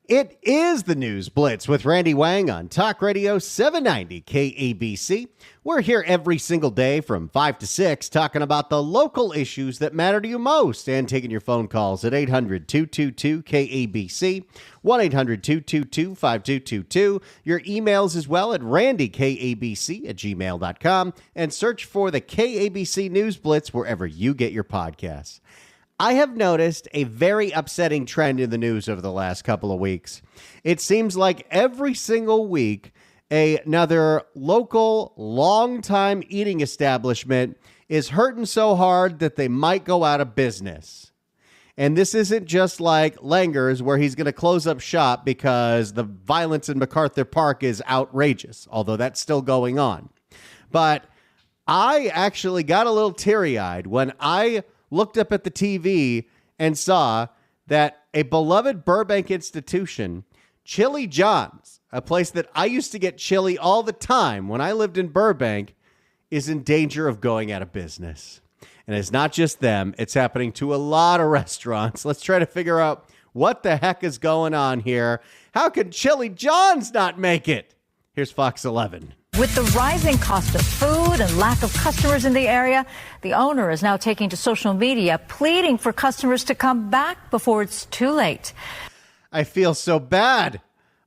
It is the News Blitz with Randy Wang on Talk Radio 790 KABC. We're here every single day from 5 to 6 talking about the local issues that matter to you most and taking your phone calls at 800-222-KABC, 1-800-222-5222. Your emails as well at randykabc@gmail.com and search for the KABC News Blitz wherever you get your podcasts. I have noticed a very upsetting trend in the news over the last couple of weeks. It seems like every single week, another local, long-time eating establishment is hurting so hard that they might go out of business. And this isn't just like Langer's, where he's going to close up shop because the violence in MacArthur Park is outrageous, although that's still going on. But I actually got a little teary-eyed when I looked up at the TV and saw that a beloved Burbank institution, Chili John's, a place that I used to get chili all the time when I lived in Burbank, is in danger of going out of business. And it's not just them. It's happening to a lot of restaurants. Let's try to figure out what the heck is going on here. How can Chili John's not make it? Here's Fox 11. With the rising cost of food and lack of customers in the area, the owner is now taking to social media, pleading for customers to come back before it's too late. I feel so bad.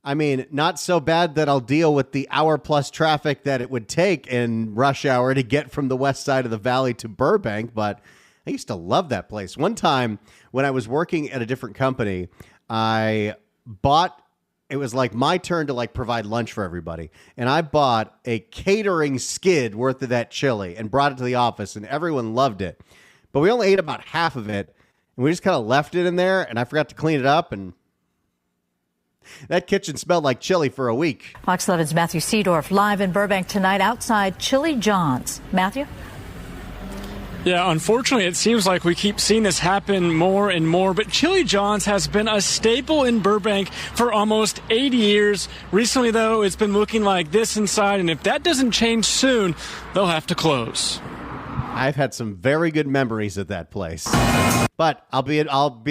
I mean, not so bad that I'll deal with the hour-plus traffic that it would take in rush hour to get from the west side of the valley to Burbank, but I used to love that place. One time when I was working at a different company, it was like my turn to provide lunch for everybody. And I bought a catering skid worth of that chili and brought it to the office, and everyone loved it. But we only ate about half of it, and we just kind of left it in there, and I forgot to clean it up, and that kitchen smelled like chili for a week. Fox 11's Matthew Seedorf live in Burbank tonight outside Chili John's. Matthew? Yeah, unfortunately, it seems like we keep seeing this happen more and more, but Chili John's has been a staple in Burbank for almost 80 years. Recently, though, it's been looking like this inside, and if that doesn't change soon, they'll have to close. I've had some very good memories at that place, but I'll be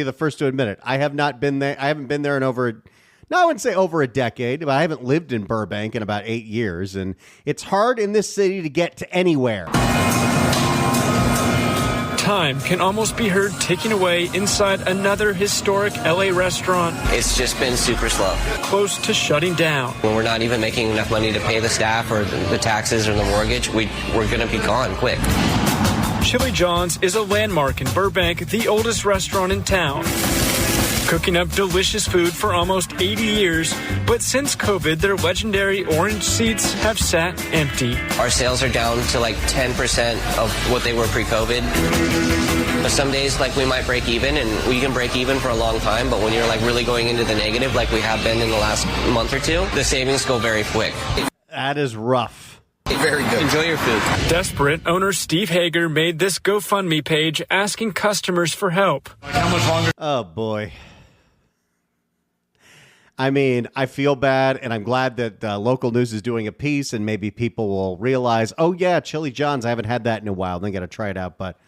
the first to admit it. I have not been there. I haven't been there in I wouldn't say over a decade, but I haven't lived in Burbank in about 8 years, and it's hard in this city to get to anywhere. Time can almost be heard ticking away inside another historic LA restaurant. It's just been super slow. Close to shutting down. When we're not even making enough money to pay the staff or the taxes or the mortgage, we're going to be gone quick. Chili John's is a landmark in Burbank, the oldest restaurant in town. Cooking up delicious food for almost 80 years, but since COVID, their legendary orange seats have sat empty. Our sales are down to 10% of what they were pre-COVID. But some days, we might break even, and we can break even for a long time, but when you're really going into the negative, like we have been in the last month or two, the savings go very quick. That is rough. Very good. Enjoy your food. Desperate, owner Steve Hager made this GoFundMe page asking customers for help. How much longer? Oh, boy. I mean, I feel bad, and I'm glad that local news is doing a piece, and maybe people will realize, oh, yeah, Chili John's, I haven't had that in a while. They got to try it out. But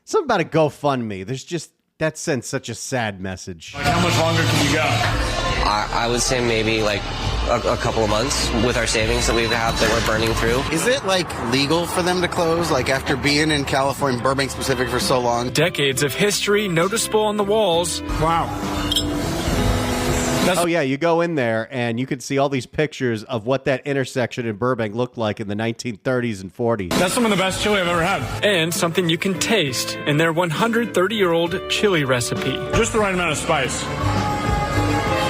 something about a GoFundMe, there's just, that sends such a sad message. How much longer can you go? I would say maybe a couple of months with our savings that we have that we're burning through. Is it legal for them to close? After being in California, Burbank specific for so long? Decades of history noticeable on the walls. Wow. Oh, yeah, you go in there and you can see all these pictures of what that intersection in Burbank looked like in the 1930s and 40s. That's some of the best chili I've ever had. And something you can taste in their 130-year-old chili recipe. Just the right amount of spice.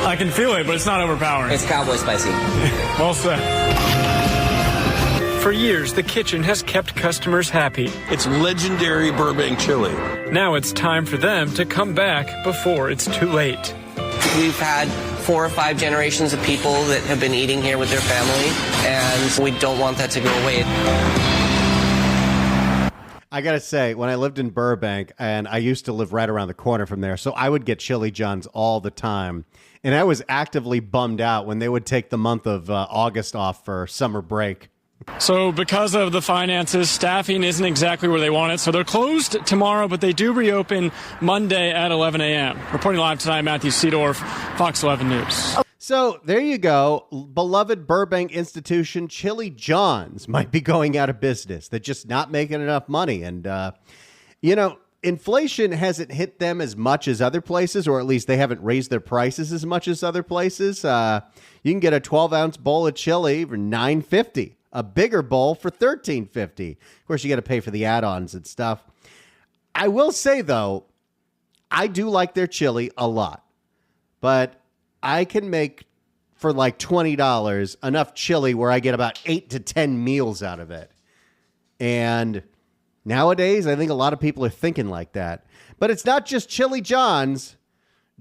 I can feel it, but it's not overpowering. It's cowboy spicy. Well said. For years, the kitchen has kept customers happy. It's legendary Burbank chili. Now it's time for them to come back before it's too late. We've had 4 or 5 generations of people that have been eating here with their family, and we don't want that to go away. I got to say, when I lived in Burbank, and I used to live right around the corner from there, so I would get Chili John's all the time. And I was actively bummed out when they would take the month of August off for summer break. So because of the finances, staffing isn't exactly where they want it. So they're closed tomorrow, but they do reopen Monday at 11 a.m. Reporting live tonight, Matthew Seedorf, Fox 11 News. So there you go. Beloved Burbank institution Chili John's might be going out of business. They're just not making enough money. And, inflation hasn't hit them as much as other places, or at least they haven't raised their prices as much as other places. You can get a 12-ounce bowl of chili for $9.50, a bigger bowl for $13.50. Of course, you got to pay for the add-ons and stuff. I will say, though, I do like their chili a lot, but I can make for like $20 enough chili where I get about 8 to 10 meals out of it. And nowadays, I think a lot of people are thinking like that. But it's not just Chili John's.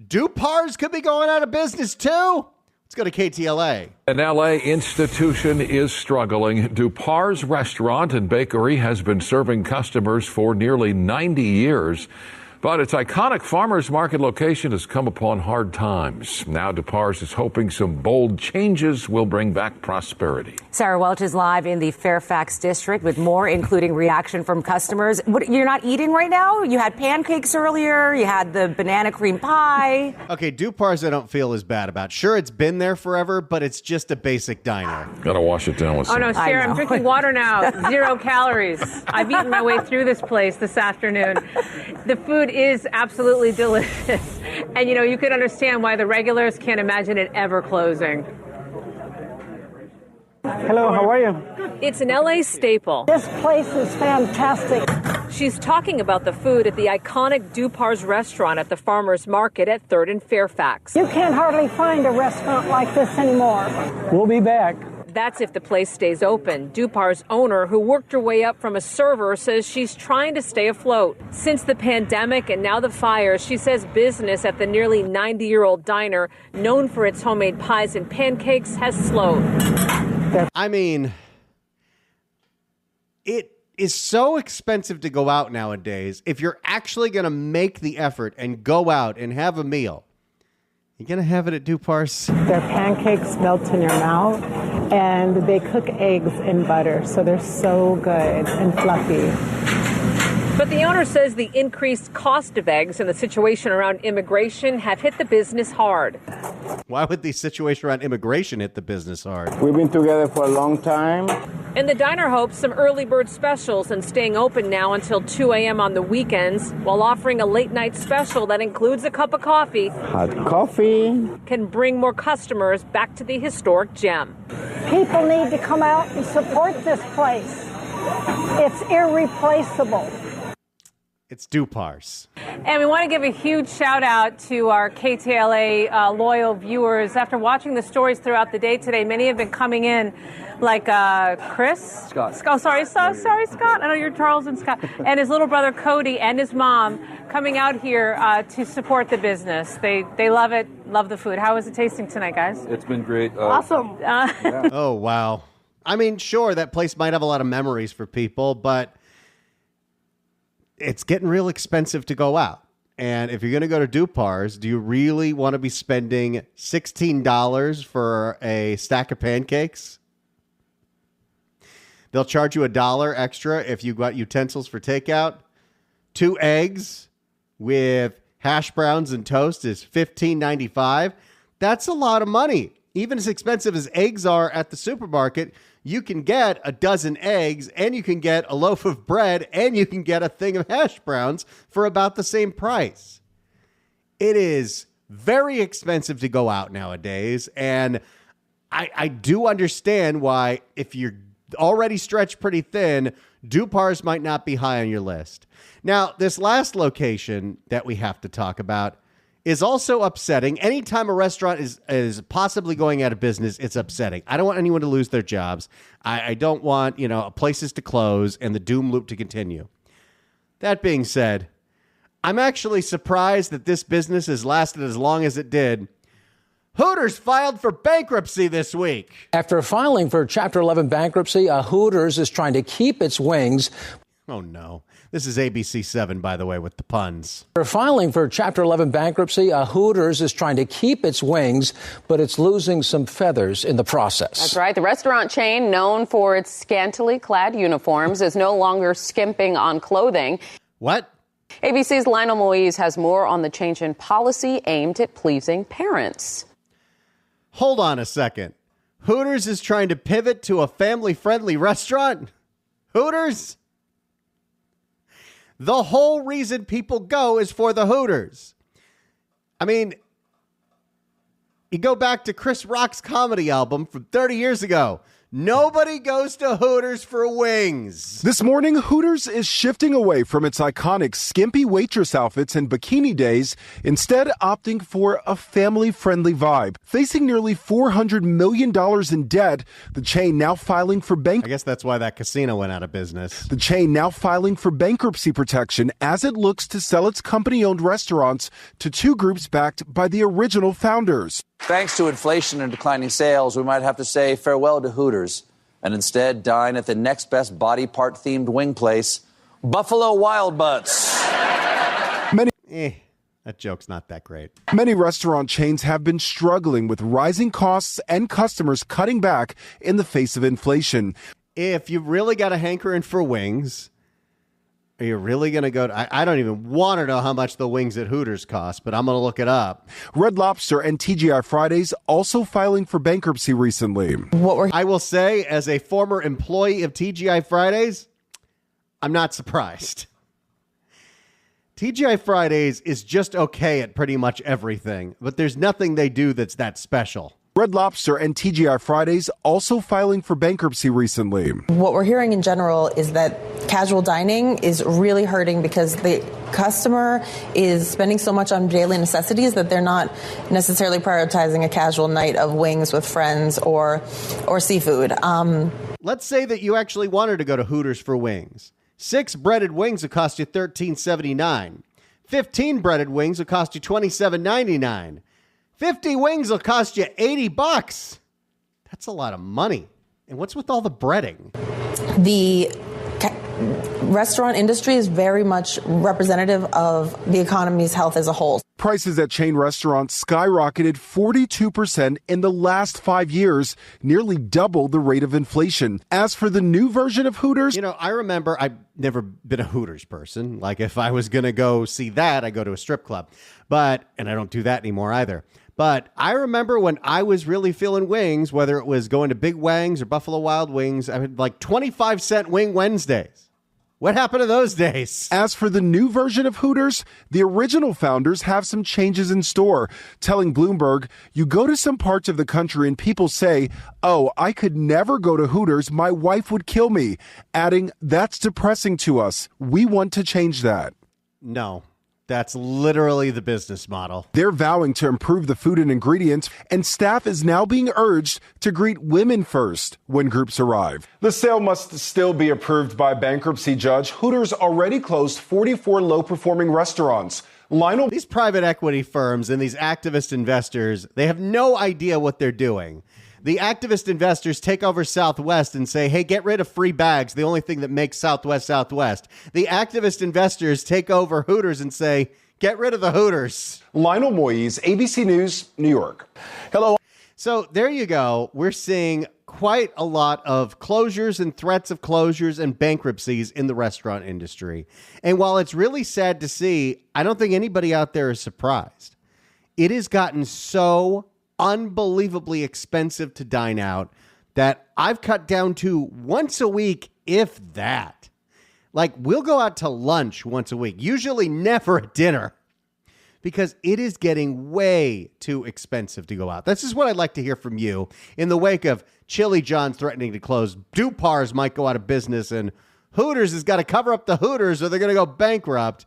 Dupar's could be going out of business, too. Let's go to KTLA. An LA institution is struggling. Dupar's restaurant and bakery has been serving customers for nearly 90 years. But its iconic farmers market location has come upon hard times. Now Dupar's is hoping some bold changes will bring back prosperity. Sarah Welch is live in the Fairfax district with more, including reaction from customers. You're not eating right now? You had pancakes earlier. You had the banana cream pie. Okay, Dupar's I don't feel as bad about. Sure, it's been there forever, but it's just a basic diner. Gotta wash it down with some. Oh, no, Sarah, I'm drinking water now. 0 calories. I've eaten my way through this place this afternoon. The food is absolutely delicious. And, you can understand why the regulars can't imagine it ever closing. Hello, how are you? It's an LA staple. This place is fantastic. She's talking about the food at the iconic Dupar's restaurant at the Farmers Market at 3rd and Fairfax. You can't hardly find a restaurant like this anymore. We'll be back. That's if the place stays open. Dupar's owner, who worked her way up from a server, says she's trying to stay afloat. Since the pandemic and now the fires, she says business at the nearly 90-year-old diner, known for its homemade pies and pancakes, has slowed. I mean, it is so expensive to go out nowadays. If you're actually going to make the effort and go out and have a meal, you're going to have it at Dupar's. Their pancakes melt in your mouth, and they cook eggs in butter, so they're so good and fluffy. But the owner says the increased cost of eggs and the situation around immigration have hit the business hard. Why would the situation around immigration hit the business hard? We've been together for a long time. And the diner hopes some early bird specials and staying open now until 2 a.m. on the weekends, while offering a late night special that includes a cup of coffee. Hot coffee. Can bring more customers back to the historic gem. People need to come out and support this place. It's irreplaceable. It's Dupar's. And we want to give a huge shout out to our KTLA loyal viewers. After watching the stories throughout the day today, many have been coming in like Chris. Scott. Oh, sorry, Scott. I know you're Charles and Scott. And his little brother Cody and his mom coming out here to support the business. They love it, love the food. How is it tasting tonight, guys? It's been great. Awesome. Yeah. Oh, wow. I mean, sure, that place might have a lot of memories for people, but it's getting real expensive to go out. And if you're going to go to Dupar's, do you really want to be spending $16 for a stack of pancakes? They'll charge you $1 extra if you got utensils for takeout. 2 eggs with hash browns and toast is $15.95. That's a lot of money. Even as expensive as eggs are at the supermarket, you can get a dozen eggs, and you can get a loaf of bread, and you can get a thing of hash browns for about the same price. It is very expensive to go out nowadays, and I do understand why, if you're already stretched pretty thin, Dupar's might not be high on your list. Now, this last location that we have to talk about is also upsetting. Anytime a restaurant is possibly going out of business, it's upsetting. I don't want anyone to lose their jobs. I don't want, places to close and the doom loop to continue. That being said, I'm actually surprised that this business has lasted as long as it did. Hooters filed for bankruptcy this week. After filing for Chapter 11 bankruptcy, Hooters is trying to keep its wings. Oh, no. This is ABC 7, by the way, with the puns. They're filing for Chapter 11 bankruptcy. Hooters is trying to keep its wings, but it's losing some feathers in the process. That's right. The restaurant chain, known for its scantily clad uniforms, is no longer skimping on clothing. What? ABC's Lionel Moise has more on the change in policy aimed at pleasing parents. Hold on a second. Hooters is trying to pivot to a family-friendly restaurant? Hooters? The whole reason people go is for the Hooters. I mean, you go back to Chris Rock's comedy album from 30 years ago. Nobody goes to Hooters for wings. This morning, Hooters is shifting away from its iconic skimpy waitress outfits and bikini days, instead opting for a family-friendly vibe. Facing nearly $400 million in debt, the chain now filing for bankruptcy. I guess that's why that casino went out of business. The chain now filing for bankruptcy protection as it looks to sell its company-owned restaurants to two groups backed by the original founders. Thanks to inflation and declining sales, we might have to say farewell to Hooters and instead dine at the next best body part-themed wing place, Buffalo Wild Butts. That joke's not that great. Many restaurant chains have been struggling with rising costs and customers cutting back in the face of inflation. If you really got a hankering for wings, are you really going to go to... I don't even want to know how much the wings at Hooters cost, but I'm going to look it up. Red Lobster and TGI Fridays also filing for bankruptcy recently. I will say, as a former employee of TGI Fridays, I'm not surprised. TGI Fridays is just okay at pretty much everything, but there's nothing they do that's that special. Red Lobster and TGI Fridays also filing for bankruptcy recently. What we're hearing in general is that casual dining is really hurting because the customer is spending so much on daily necessities that they're not necessarily prioritizing a casual night of wings with friends or seafood. Let's say that you actually wanted to go to Hooters for wings. 6 breaded wings will cost you $13.79. 15 breaded wings will cost you $27.99. 50 wings will cost you $80. That's a lot of money. And what's with all the breading? The restaurant industry is very much representative of the economy's health as a whole. Prices at chain restaurants skyrocketed 42% in the last 5 years, nearly double the rate of inflation. As for the new version of Hooters... You know, I remember I've never been a Hooters person. Like, if I was going to go see that, I go to a strip club. And I don't do that anymore either. But I remember when I was really feeling wings, whether it was going to Big Wangs or Buffalo Wild Wings, I had like 25-cent Wing Wednesdays. What happened to those days? As for the new version of Hooters, the original founders have some changes in store, telling Bloomberg, you go to some parts of the country and people say, oh, I could never go to Hooters. My wife would kill me. Adding, that's depressing to us. We want to change that. No. That's literally the business model. They're vowing to improve the food and ingredients, and staff is now being urged to greet women first when groups arrive. The sale must still be approved by a bankruptcy judge. Hooters already closed 44 low-performing restaurants. These private equity firms and these activist investors, they have no idea what they're doing. The activist investors take over Southwest and say, hey, get rid of free bags, the only thing that makes Southwest Southwest. The activist investors take over Hooters and say, get rid of the Hooters. Lionel Moise, ABC News, New York. Hello. So there you go. We're seeing quite a lot of closures and threats of closures and bankruptcies in the restaurant industry. And while it's really sad to see, I don't think anybody out there is surprised. It has gotten so unbelievably expensive to dine out that I've cut down to once a week, if that. Like, we'll go out to lunch once a week, usually never at dinner, because it is getting way too expensive to go out. This is what I'd like to hear from you in the wake of Chili John's threatening to close. Dupar's might go out of business, and Hooters has got to cover up the Hooters or they're going to go bankrupt.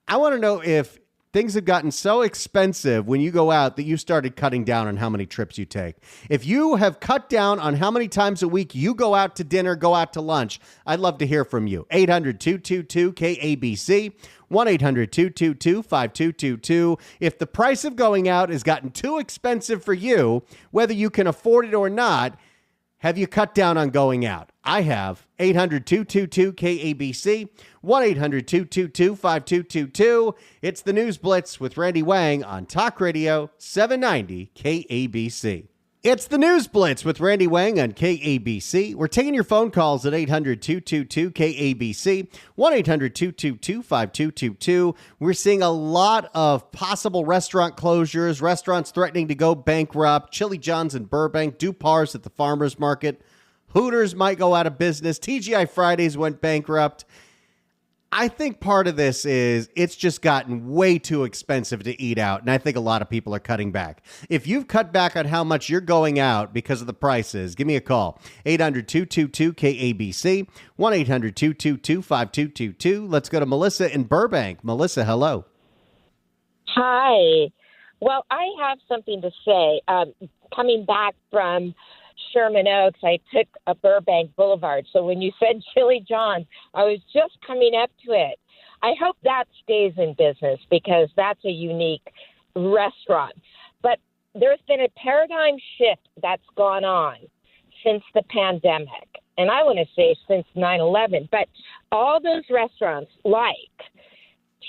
I want to know if things have gotten so expensive when you go out that you started cutting down on how many trips you take. If you have cut down on how many times a week you go out to dinner, go out to lunch, I'd love to hear from you. 800-222-KABC, 1-800-222-5222. If the price of going out has gotten too expensive for you, whether you can afford it or not, have you cut down on going out? I have 800-222-KABC, 1-800-222-5222. It's the News Blitz with Randy Wang on Talk Radio 790 KABC. It's the News Blitz with Randy Wang on KABC. We're taking your phone calls at 800-222-KABC, 1-800-222-5222. We're seeing a lot of possible restaurant closures, restaurants threatening to go bankrupt, Chili John's in Burbank, Dupar's at the Farmers Market, Hooters might go out of business, TGI Fridays went bankrupt. I think part of this is it's just gotten way too expensive to eat out, and I think a lot of people are cutting back. If you've cut back on how much you're going out because of the prices, give me a call. 800-222-KABC, 1-800-222-5222. Let's go to Melissa in Burbank. Melissa, hello. Hi. Well, I have something to say. Coming back from Sherman Oaks, I took a Burbank Boulevard. So when you said Chili John's, I was just coming up to it. I hope that stays in business because that's a unique restaurant. But there's been a paradigm shift that's gone on since the pandemic. And I want to say since 9/11. But all those restaurants like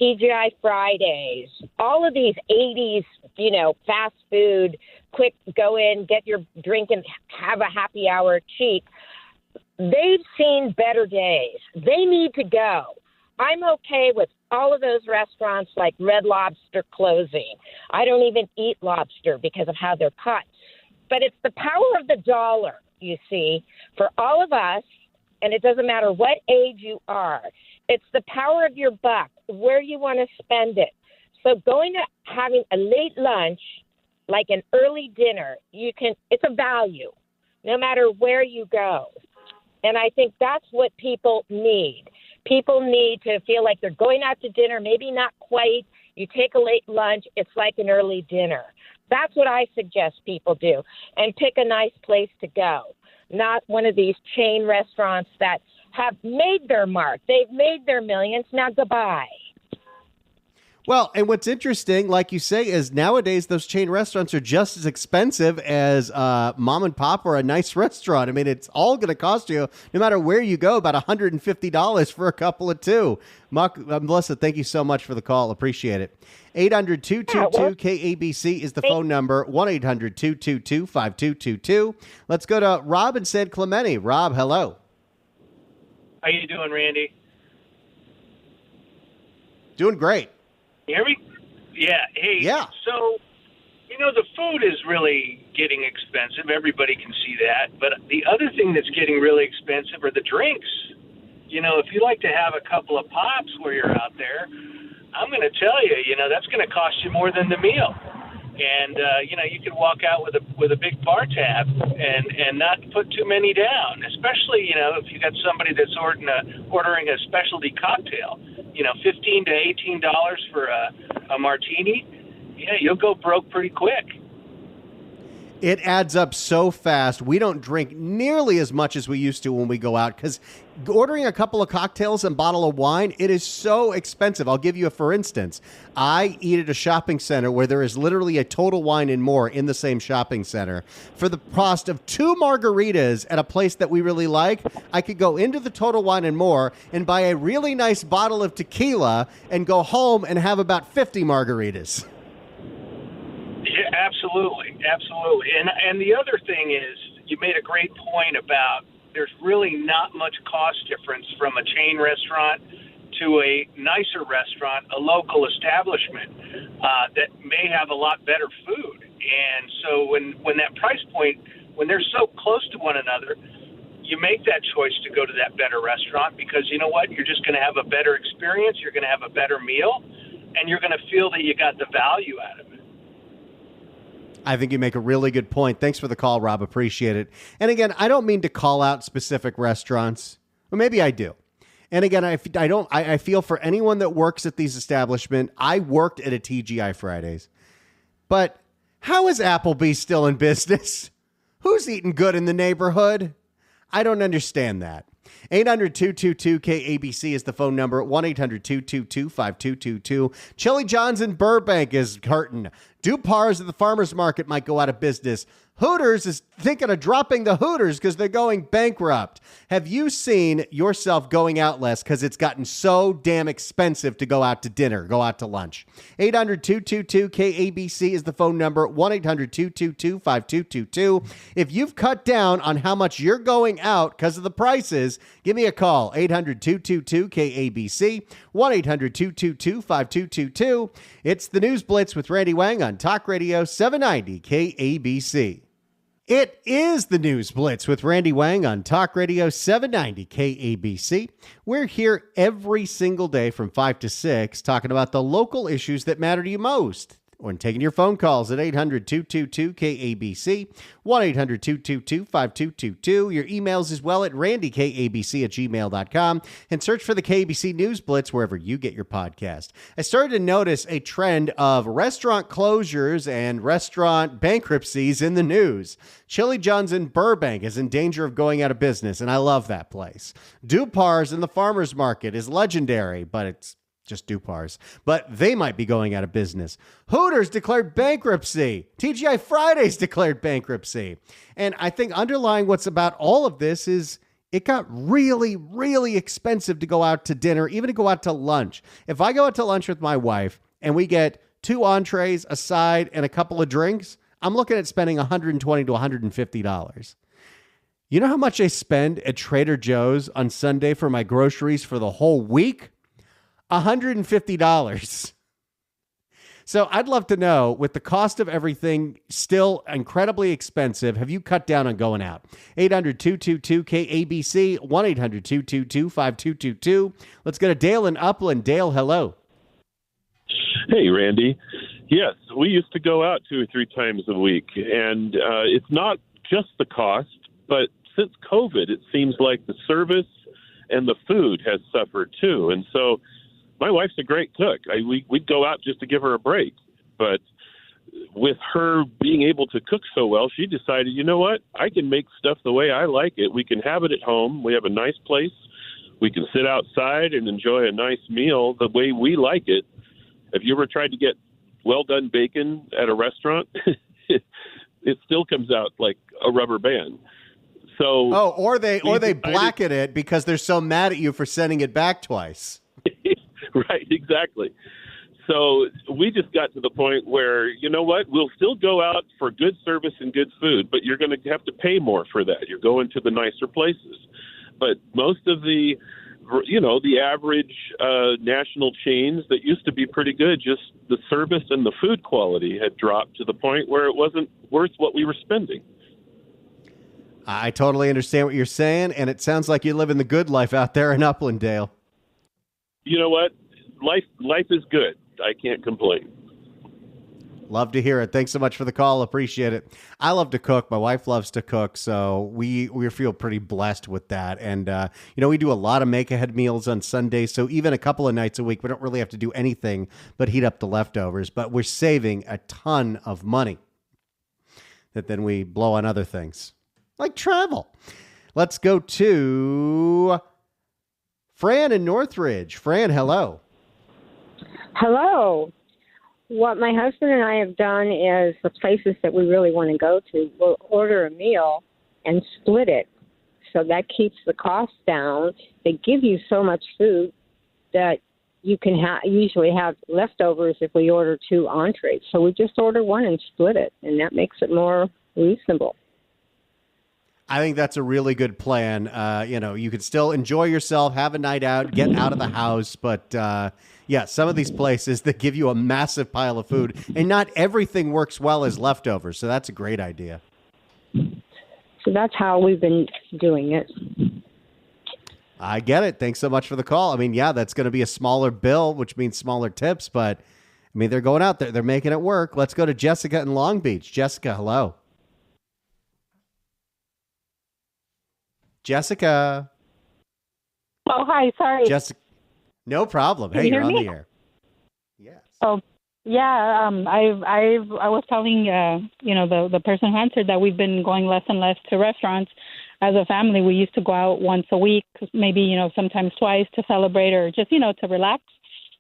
TGI Fridays, all of these 80s, fast food, quick go in, get your drink and have a happy hour cheap. They've seen better days. They need to go. I'm okay with all of those restaurants like Red Lobster closing. I don't even eat lobster because of how they're cut. But it's the power of the dollar, you see, for all of us, and it doesn't matter what age you are. It's the power of your buck, where you want to spend it. So going to having a late lunch, like an early dinner, it's a value, no matter where you go. And I think that's what people need. People need to feel like they're going out to dinner, maybe not quite. You take a late lunch, it's like an early dinner. That's what I suggest people do. And pick a nice place to go, not one of these chain restaurants that have made their mark. They've made their millions. Now, goodbye. Well, and what's interesting, like you say, is nowadays those chain restaurants are just as expensive as mom and pop or a nice restaurant. I mean, it's all going to cost you, no matter where you go, about $150 for a couple of two. Melissa, thank you so much for the call. Appreciate it. 800-222-KABC is the phone number, 1-800-222-5222. Let's go to Rob in San Clemente. Rob, hello. How you doing, Randy? Doing great. You hear me? Yeah. Hey. Yeah. So, the food is really getting expensive. Everybody can see that. But the other thing that's getting really expensive are the drinks. If you like to have a couple of pops where you're out there, I'm going to tell you, that's going to cost you more than the meal. And, you could walk out with a big bar tab and not put too many down, especially, if you got somebody that's ordering a specialty cocktail, $15 to $18 for a martini. Yeah, you'll go broke pretty quick. It adds up so fast. We don't drink nearly as much as we used to when we go out because ordering a couple of cocktails and bottle of wine, it is so expensive. I'll give you for instance. I eat at a shopping center where there is literally a Total Wine and More in the same shopping center. For the cost of 2 margaritas at a place that we really like, I could go into the Total Wine and More and buy a really nice bottle of tequila and go home and have about 50 margaritas. Yeah, absolutely. And the other thing is, you made a great point about there's really not much cost difference from a chain restaurant to a nicer restaurant, a local establishment that may have a lot better food. And so when that price point, when they're so close to one another, you make that choice to go to that better restaurant because you know what? You're just going to have a better experience. You're going to have a better meal, and you're going to feel that you got the value out of it. I think you make a really good point. Thanks for the call, Rob. Appreciate it. And again, I don't mean to call out specific restaurants. Or maybe I do. And again, I feel for anyone that works at these establishments. I worked at a TGI Fridays. But how is Applebee's still in business? Who's eating good in the neighborhood? I don't understand that. 800-222-KABC is the phone number. 1-800-222-5222. Chili John's in Burbank is hurting. Dupar's at the Farmers Market might go out of business. Hooters is thinking of dropping the Hooters because they're going bankrupt. Have you seen yourself going out less because it's gotten so damn expensive to go out to dinner, go out to lunch? 800-222-KABC is the phone number, 1-800-222-5222. If you've cut down on how much you're going out because of the prices, give me a call, 800-222-KABC, 1-800-222-5222. It's the News Blitz with Randy Wang on Talk Radio 790 KABC. It is the News Blitz with Randy Wang on Talk Radio 790 KABC. We're here every single day from 5 to 6 talking about the local issues that matter to you most. When taking your phone calls at 800-222-KABC, 1-800-222-5222. Your emails as well at randykabc@gmail.com, and search for the KABC News Blitz wherever you get your podcast. I started to notice a trend of restaurant closures and restaurant bankruptcies in the news. Chili John's in Burbank is in danger of going out of business, and I love that place. Dupar's in the farmer's market is legendary, but it's just Dupar's, but they might be going out of business. Hooters declared bankruptcy. TGI Fridays declared bankruptcy. And I think underlying what's about all of this is it got really, really expensive to go out to dinner, even to go out to lunch. If I go out to lunch with my wife and we get 2 entrees, a side, and a couple of drinks, I'm looking at spending $120 to $150. You know how much I spend at Trader Joe's on Sunday for my groceries for the whole week? $150. So I'd love to know, with the cost of everything still incredibly expensive, have you cut down on going out? 800-222-KABC, 1-800-222-5222. Let's go to Dale in Upland. Dale, hello. Hey, Randy. Yes, we used to go out 2 or 3 times a week, and it's not just the cost, but since COVID, it seems like the service and the food has suffered too. And so my wife's a great cook. We'd go out just to give her a break. But with her being able to cook so well, she decided, you know what? I can make stuff the way I like it. We can have it at home. We have a nice place. We can sit outside and enjoy a nice meal the way we like it. Have you ever tried to get well-done bacon at a restaurant? It still comes out like a rubber band. So, or they blacken it because they're so mad at you for sending it back twice. Right, exactly. So we just got to the point where, you know what, we'll still go out for good service and good food, but you're going to have to pay more for that. You're going to the nicer places. But most of the, the average national chains that used to be pretty good, just the service and the food quality had dropped to the point where it wasn't worth what we were spending. I totally understand what you're saying, and it sounds like you're living the good life out there in Upland, Dale. You know what? Life is good. I can't complain. Love to hear it. Thanks so much for the call. Appreciate it. I love to cook. My wife loves to cook, so we feel pretty blessed with that. And, we do a lot of make-ahead meals on Sundays, so even a couple of nights a week, we don't really have to do anything but heat up the leftovers. But we're saving a ton of money that then we blow on other things, like travel. Let's go to Fran in Northridge. Fran, hello. Hello. What my husband and I have done is the places that we really want to go to, we'll order a meal and split it. So that keeps the cost down. They give you so much food that you can usually have leftovers if we order 2 entrees. So we just order one and split it, and that makes it more reasonable. I think that's a really good plan. You can still enjoy yourself, have a night out, get out of the house. But some of these places that give you a massive pile of food, and not everything works well as leftovers. So that's a great idea. So that's how we've been doing it. I get it. Thanks so much for the call. I mean, that's going to be a smaller bill, which means smaller tips. But I mean, they're going out there. They're making it work. Let's go to Jessica in Long Beach. Jessica, hello. Jessica. Oh, hi. Sorry. Jessica. No problem. Hey, you're on the air. Yes. Oh, yeah. I was telling the person who answered that we've been going less and less to restaurants. As a family, we used to go out once a week, maybe sometimes twice, to celebrate or just to relax.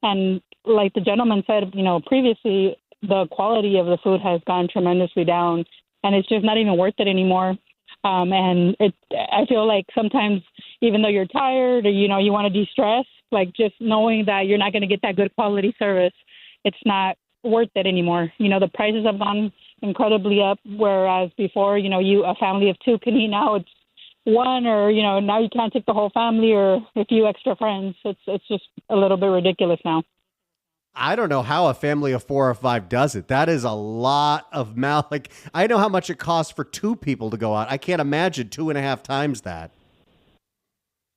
And like the gentleman said, previously, the quality of the food has gone tremendously down. and it's just not even worth it anymore. And I feel like sometimes, even though you're tired or, you want to de-stress, like just knowing that you're not going to get that good quality service, it's not worth it anymore. The prices have gone incredibly up, whereas before, a family of two can eat. Now it's one, or, now you can't take the whole family or a few extra friends. It's just a little bit ridiculous now. I don't know how a family of 4 or 5 does it. That is a lot of like, I know how much it costs for 2 people to go out. I can't imagine 2.5 times that.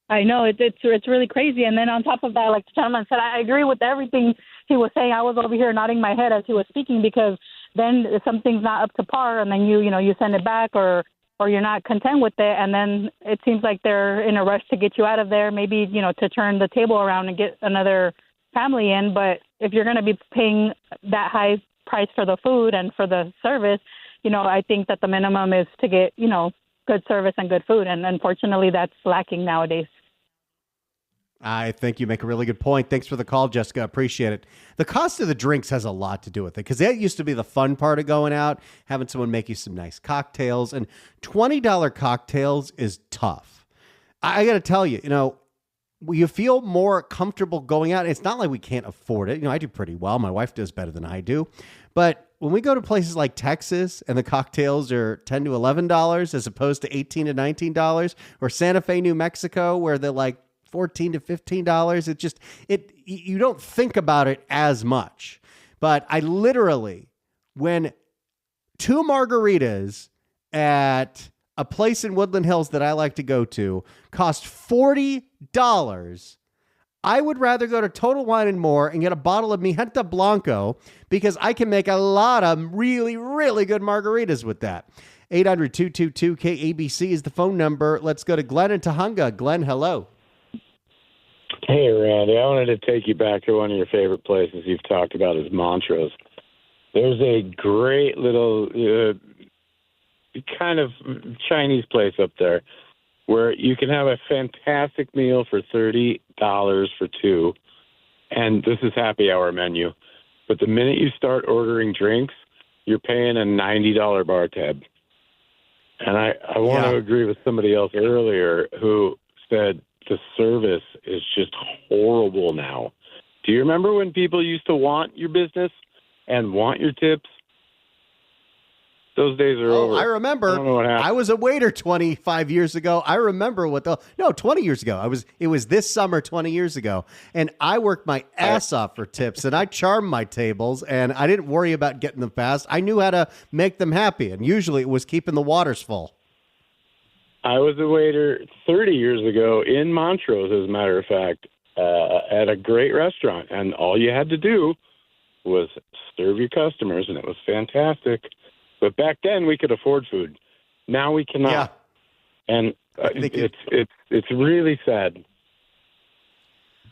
I know it's really crazy. And then on top of that, like the gentleman said, I agree with everything he was saying. I was over here nodding my head as he was speaking, because then if something's not up to par, and then you send it back, or you're not content with it, and then it seems like they're in a rush to get you out of there, maybe to turn the table around and get another family in. But if you're going to be paying that high price for the food and for the service, I think that the minimum is to get good service and good food, and unfortunately that's lacking nowadays. I think you make a really good point. Thanks for the call, Jessica. Appreciate it. The cost of the drinks has a lot to do with it, because that used to be the fun part of going out, having someone make you some nice cocktails, and $20 cocktails is tough. I got to tell you, you feel more comfortable going out. It's not like we can't afford it. I do pretty well. My wife does better than I do. But when we go to places like Texas and the cocktails are $10 to $11 as opposed to $18 to $19, or Santa Fe, New Mexico, where they're like $14 to $15, you don't think about it as much. But I literally, when 2 margaritas at a place in Woodland Hills that I like to go to cost $40, I would rather go to Total Wine and More and get a bottle of Mijenta Blanco, because I can make a lot of really, really good margaritas with that. 800-222-KABC is the phone number. Let's go to Glenn in Tahunga. Glenn, hello. Hey, Randy. I wanted to take you back to one of your favorite places you've talked about, is Montrose. There's a great little kind of Chinese place up there where you can have a fantastic meal for $30 for 2, and this is happy hour menu. But the minute you start ordering drinks, you're paying a $90 bar tab. And I want to agree with somebody else earlier who said the service is just horrible now. Do you remember when people used to want your business and want your tips? Those days are over. I remember. I don't know what happened. I was a waiter 25 years ago. I remember 20 years ago. It was this summer 20 years ago. And I worked my ass off for tips, and I charmed my tables, and I didn't worry about getting them fast. I knew how to make them happy. And usually it was keeping the waters full. I was a waiter 30 years ago in Montrose, as a matter of fact, at a great restaurant. And all you had to do was serve your customers, and it was fantastic. But back then we could afford food. Now we cannot. Yeah. And it's really sad.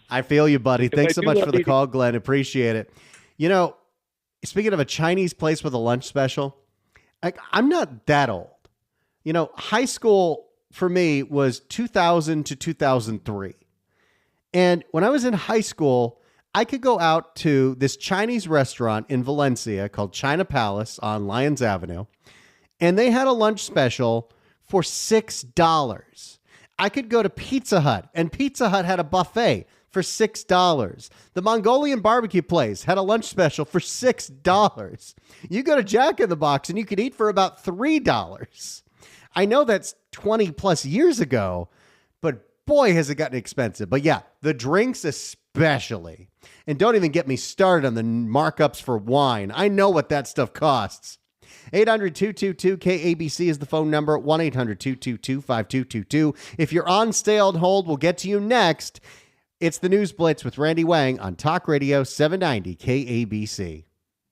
I feel you, buddy. Thanks so much for the call, Glenn. Appreciate it. Speaking of a Chinese place with a lunch special, I'm not that old. High school for me was 2000 to 2003. And when I was in high school, I could go out to this Chinese restaurant in Valencia called China Palace on Lyons Avenue, and they had a lunch special for $6. I could go to Pizza Hut, and Pizza Hut had a buffet for $6. The Mongolian barbecue place had a lunch special for $6. You go to Jack in the Box, and you could eat for about $3. I know that's 20 plus years ago, but boy, has it gotten expensive. But yeah, the drinks especially. And don't even get me started on the markups for wine. I know what that stuff costs. 800-222-KABC is the phone number. 1-800-222-5222. If you're on stale hold, we'll get to you next. It's the News Blitz with Randy Wang on Talk Radio 790 KABC.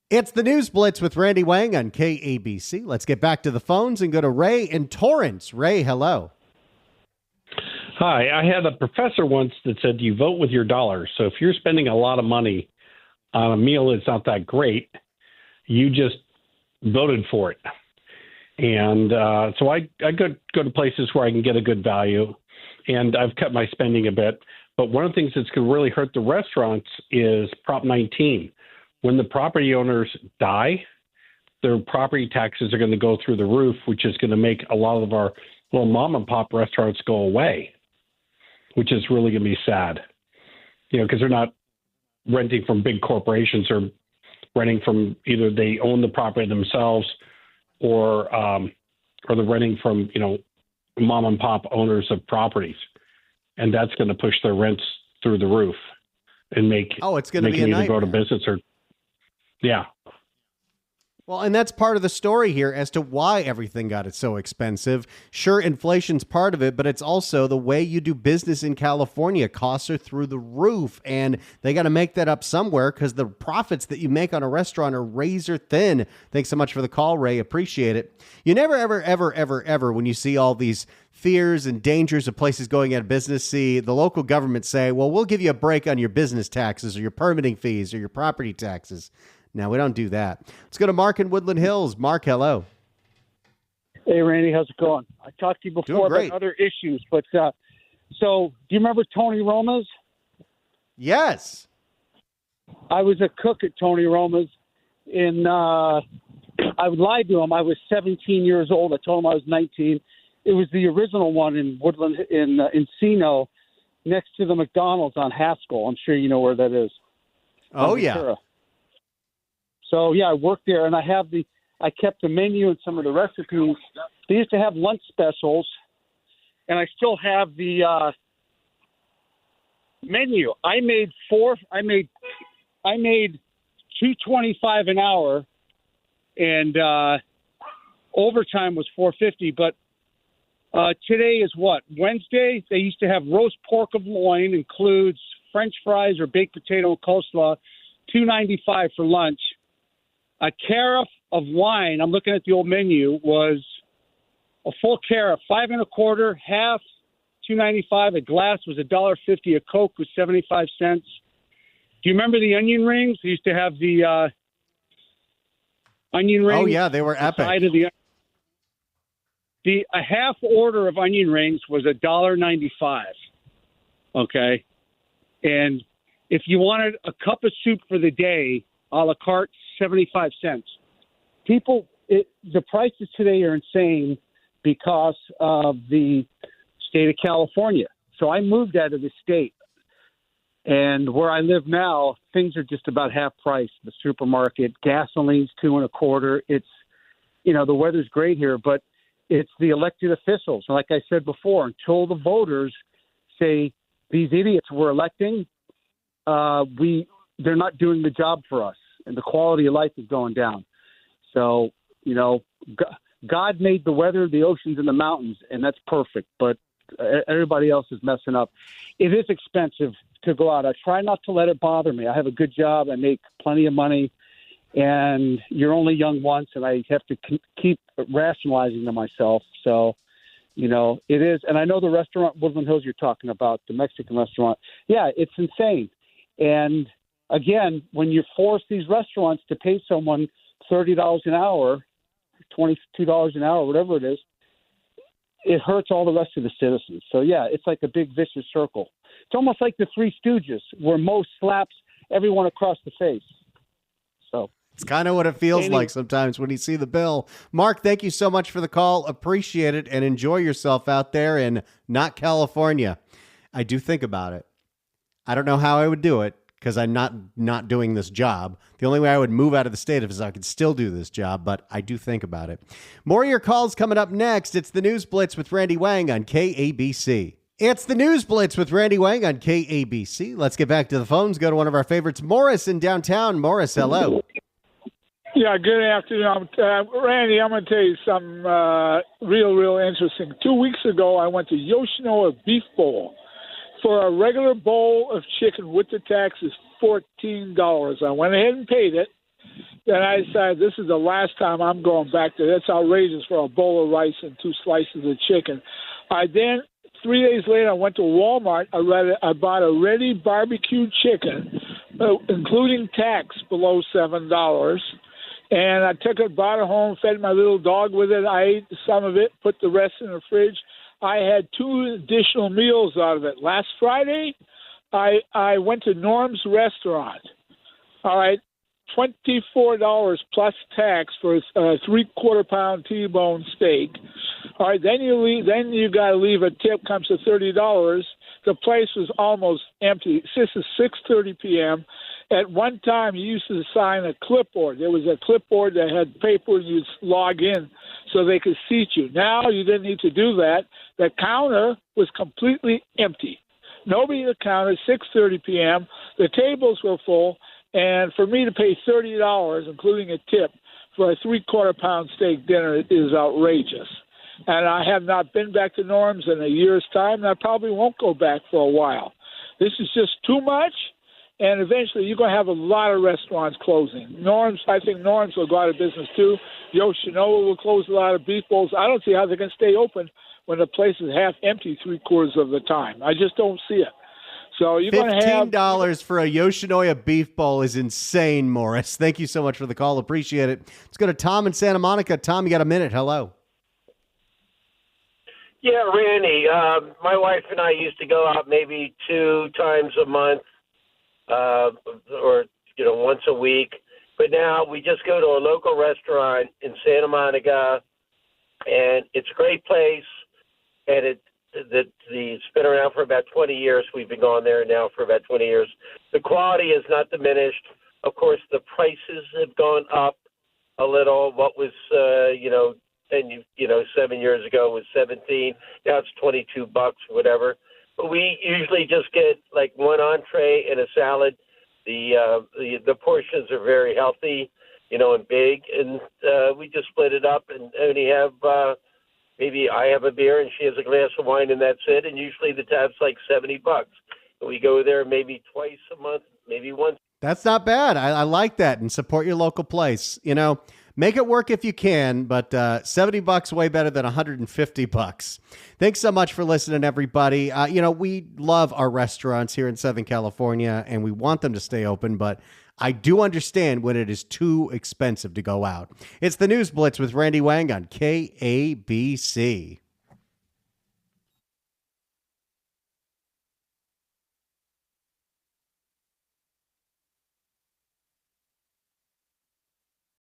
It's the News Blitz with Randy Wang on KABC. Let's get back to the phones and go to Ray in Torrance. Ray, hello. Hi, I had a professor once that said you vote with your dollars. So if you're spending a lot of money on a meal that's not that great, you just voted for it. And so I go to places where I can get a good value, and I've cut my spending a bit. But one of the things that's going to really hurt the restaurants is Prop 19. When the property owners die, their property taxes are going to go through the roof, which is going to make a lot of our little mom and pop restaurants go away, which is really going to be sad, because they're not renting from big corporations or renting from either they own the property themselves or they're renting from, mom and pop owners of properties. And that's going to push their rents through the roof and it's going to be a either nightmare. go to business or, yeah. Well, and that's part of the story here as to why everything got so expensive. Sure, inflation's part of it, but it's also the way you do business in California. Costs are through the roof, and they got to make that up somewhere because the profits that you make on a restaurant are razor thin. Thanks so much for the call, Ray. Appreciate it. You never, ever, ever, ever, ever, when you see all these fears and dangers of places going out of business, see the local government say, well, we'll give you a break on your business taxes or your permitting fees or your property taxes. Now, we don't do that. Let's go to Mark in Woodland Hills. Mark, hello. Hey, Randy, how's it going? I talked to you before about other issues, but so do you remember Tony Roma's? Yes. I was a cook at Tony Roma's, and I lied to him. I was 17 years old. I told him I was 19. It was the original one in Woodland, in Encino, next to the McDonald's on Haskell. I'm sure you know where that is. Oh, yeah. So, yeah, I worked there, and I kept the menu and some of the recipes. They used to have lunch specials, and I still have the menu. I made $2.25 an hour, and overtime was $4.50. But today is what? Wednesday. They used to have roast pork of loin, includes French fries or baked potato and coleslaw, $2.95 for lunch. A carafe of wine, I'm looking at the old menu, was a full carafe, $5 1/4, half, $2.95. A glass was $1.50. A Coke was 75 cents. Do you remember the onion rings? They used to have the onion rings. Oh yeah, they were epic. A half order of onion rings was $1.95. Okay, and if you wanted a cup of soup for the day, a la carte, 75 cents. The prices today are insane because of the state of California. So I moved out of the state. And where I live now, things are just about half price. The supermarket, gasoline's $2 1/4. It's, the weather's great here, but it's the elected officials. Like I said before, until the voters say these idiots we're electing, they're not doing the job for us. And the quality of life is going down. So, God made the weather, the oceans, and the mountains, and that's perfect. But everybody else is messing up. It is expensive to go out. I try not to let it bother me. I have a good job. I make plenty of money, and you're only young once, and I have to keep rationalizing to myself. So, it is. And I know the restaurant, Woodland Hills, you're talking about, the Mexican restaurant. Yeah, it's insane. And again, when you force these restaurants to pay someone $30 an hour, $22 an hour, whatever it is, it hurts all the rest of the citizens. So, yeah, it's like a big vicious circle. It's almost like the Three Stooges, where Moe slaps everyone across the face. So it's kind of what it feels like sometimes when you see the bill. Mark, thank you so much for the call. Appreciate it, and enjoy yourself out there in not California. I do think about it. I don't know how I would do it, because I'm not doing this job. The only way I would move out of the state is I could still do this job, but I do think about it. More of your calls coming up next. It's the News Blitz with Randy Wang on KABC. It's the News Blitz with Randy Wang on KABC. Let's get back to the phones. Go to one of our favorites, Morris in downtown. Morris, hello. Yeah, good afternoon. Randy, I'm going to tell you something real interesting. 2 weeks ago, I went to Yoshinoya Beef Bowl. For a regular bowl of chicken with the tax is $14. I went ahead and paid it. Then I decided this is the last time I'm going back there. That's outrageous for a bowl of rice and 2 slices of chicken. Then 3 days later, I went to Walmart. I bought a ready barbecued chicken, including tax, below $7. And I took it, brought it home, fed my little dog with it. I ate some of it, put the rest in the fridge. I had 2 additional meals out of it. Last Friday, I went to Norm's restaurant. All right. $24 plus tax for a 3/4 pound T-bone steak. All right, then you got to leave a tip. Comes to $30. The place was almost empty. This is 6:30 p.m. At one time, you used to sign a clipboard. There was a clipboard that had paper, and you'd log in so they could seat you. Now you didn't need to do that. The counter was completely empty. Nobody at the counter. 6:30 p.m. The tables were full, and for me to pay $30, including a tip, for a 3/4 pound steak dinner is outrageous. And I have not been back to Norm's in a year's time, and I probably won't go back for a while. This is just too much, and eventually you're going to have a lot of restaurants closing. I think Norm's will go out of business too. Yoshinoya will close a lot of beef bowls. I don't see how they can stay open when the place is half empty 3/4 of the time. I just don't see it. So you're going to have $15 for a Yoshinoya beef bowl is insane, Morris. Thank you so much for the call. Appreciate it. Let's go to Tom in Santa Monica. Tom, you got a minute. Hello. Yeah, Randy, my wife and I used to go out maybe 2 times a month or, once a week. But now we just go to a local restaurant in Santa Monica, and it's a great place, and it's been around for about 20 years. We've been going there now for about 20 years. The quality is not diminished. Of course, the prices have gone up a little. What was, 7 years ago was 17. Now it's $22, whatever. But we usually just get like one entree and a salad. The portions are very healthy, and big, and we just split it up and only have maybe I have a beer and she has a glass of wine, and that's it. And usually the tab's like $70. We go there maybe twice a month, maybe once. That's not bad. I like that, and support your local place. Make it work if you can, but $70 way better than $150. Thanks so much for listening, everybody. We love our restaurants here in Southern California, and we want them to stay open, but I do understand when it is too expensive to go out. It's the News Blitz with Randy Wang on KABC.